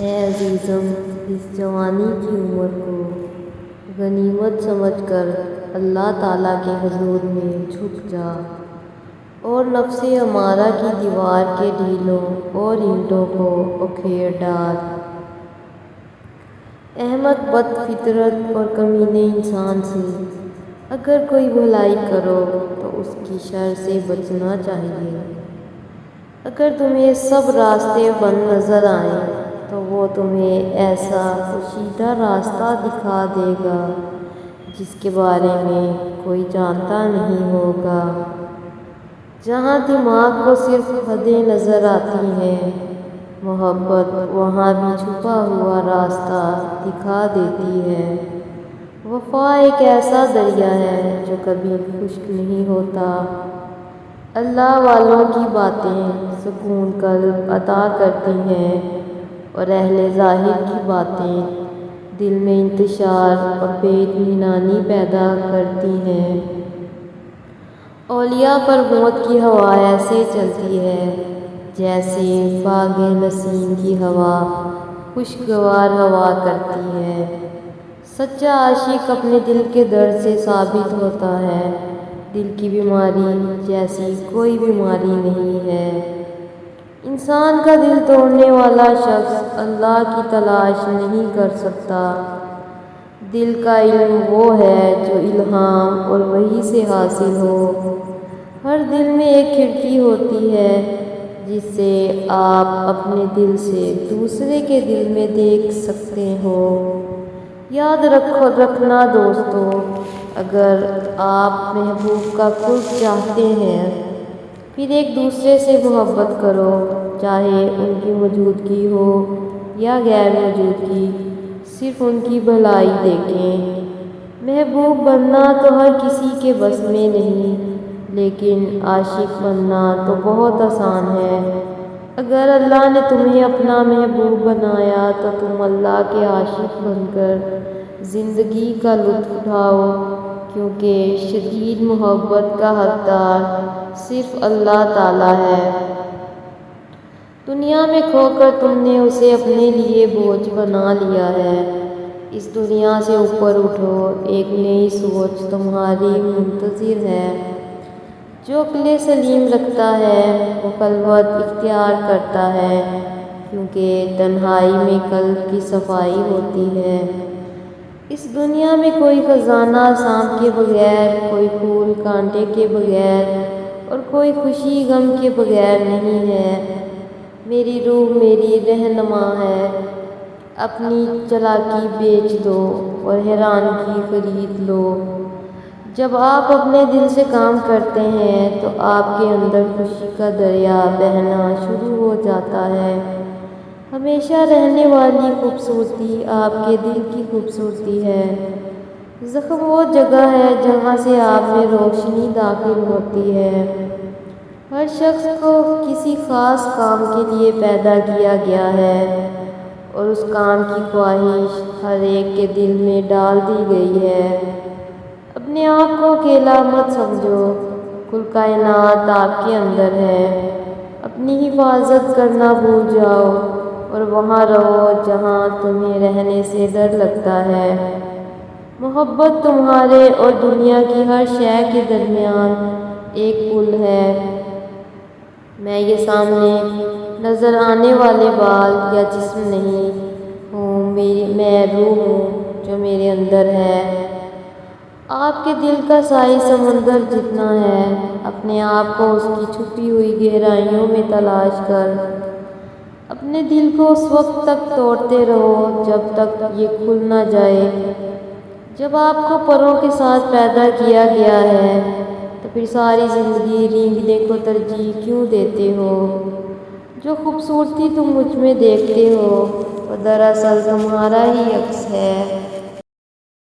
اے عزیزم، اس جوانی کی عمر کو غنیمت سمجھ کر اللہ تعالیٰ کے حضور میں جھک جا اور نفس امارہ کی دیوار کے ڈھیلوں اور اینٹوں کو اکھیڑ ڈال۔ احمق بد فطرت اور کمینے انسان سے اگر کوئی بھلائی کرو تو اس کی شر سے بچنا چاہیے۔ اگر تمہیں سب راستے بند نظر آئیں تو وہ تمہیں ایسا پوشیدہ راستہ دکھا دے گا جس کے بارے میں کوئی جانتا نہیں ہوگا۔ جہاں دماغ کو صرف حدیں نظر آتی ہیں، محبت وہاں بھی چھپا ہوا راستہ دکھا دیتی ہے۔ وفا ایک ایسا دریا ہے جو کبھی خشک نہیں ہوتا۔ اللہ والوں کی باتیں سکون قلب عطا کرتی ہیں اور اہل ظاہر کی باتیں دل میں انتشار اور بے اطمینانی پیدا کرتی ہیں۔ اولیاء پر موت کی ہوا ایسے چلتی ہے جیسے باغ نسیم کی ہوا خوشگوار ہوا کرتی ہے۔ سچا عاشق اپنے دل کے درد سے ثابت ہوتا ہے۔ دل کی بیماری جیسی کوئی بیماری نہیں ہے۔ انسان کا دل توڑنے والا شخص اللہ کی تلاش نہیں کر سکتا۔ دل کا علم وہ ہے جو الہام اور وحی سے حاصل ہو۔ ہر دل میں ایک کھڑکی ہوتی ہے جس سے آپ اپنے دل سے دوسرے کے دل میں دیکھ سکتے ہو۔ یاد رکھنا دوستو، اگر آپ محبوب کا قرب چاہتے ہیں پھر ایک دوسرے سے محبت کرو، چاہے ان کی موجودگی ہو یا غیر موجودگی، صرف ان کی بھلائی دیکھیں۔ محبوب بننا تو ہر کسی کے بس میں نہیں، لیکن عاشق بننا تو بہت آسان ہے۔ اگر اللہ نے تمہیں اپنا محبوب بنایا تو تم اللہ کے عاشق بن کر زندگی کا لطف اٹھاؤ، کیونکہ شدید محبت کا حقدار صرف اللہ تعالیٰ ہے۔ دنیا میں کھو کر تم نے اسے اپنے لیے بوجھ بنا لیا ہے۔ اس دنیا سے اوپر اٹھو، ایک نئی سوچ تمہاری منتظر ہے۔ جو عقل سلیم رکھتا ہے وہ خلوت اختیار کرتا ہے، کیونکہ تنہائی میں قلب کی صفائی ہوتی ہے۔ اس دنیا میں کوئی خزانہ سانپ کے بغیر، کوئی پھول کانٹے کے بغیر اور کوئی خوشی غم کے بغیر نہیں ہے۔ میری روح میری رہنما ہے، اپنی چالاکی بیچ دو اور حیران کی خرید لو۔ جب آپ اپنے دل سے کام کرتے ہیں تو آپ کے اندر خوشی کا دریا بہنا شروع ہو جاتا ہے۔ ہمیشہ رہنے والی خوبصورتی آپ کے دل کی خوبصورتی ہے۔ زخم وہ جگہ ہے جہاں سے آپ میں روشنی داخل ہوتی ہے۔ ہر شخص کو کسی خاص کام کے لیے پیدا کیا گیا ہے اور اس کام کی خواہش ہر ایک کے دل میں ڈال دی گئی ہے۔ اپنے آپ کو اکیلا مت سمجھو، کل کائنات آپ کے اندر ہے۔ اپنی حفاظت کرنا بھول جاؤ اور وہاں رہو جہاں تمہیں رہنے سے ڈر لگتا ہے۔ محبت تمہارے اور دنیا کی ہر شے کے درمیان ایک پل ہے۔ میں یہ سامنے نظر آنے والے بال یا جسم نہیں ہوں، میں روح ہوں جو میرے اندر ہے۔ آپ کے دل کا ساحل سمندر جتنا ہے، اپنے آپ کو اس کی چھپی ہوئی گہرائیوں میں تلاش کر اپنے دل کو اس وقت تک توڑتے رہو جب تک یہ کھل نہ جائے۔ جب آپ کو پروں کے ساتھ پیدا کیا گیا ہے تو پھر ساری زندگی رینگنے کو ترجیح کیوں دیتے ہو؟ جو خوبصورتی تم مجھ میں دیکھتے ہو وہ دراصل تمہارا ہی عکس ہے۔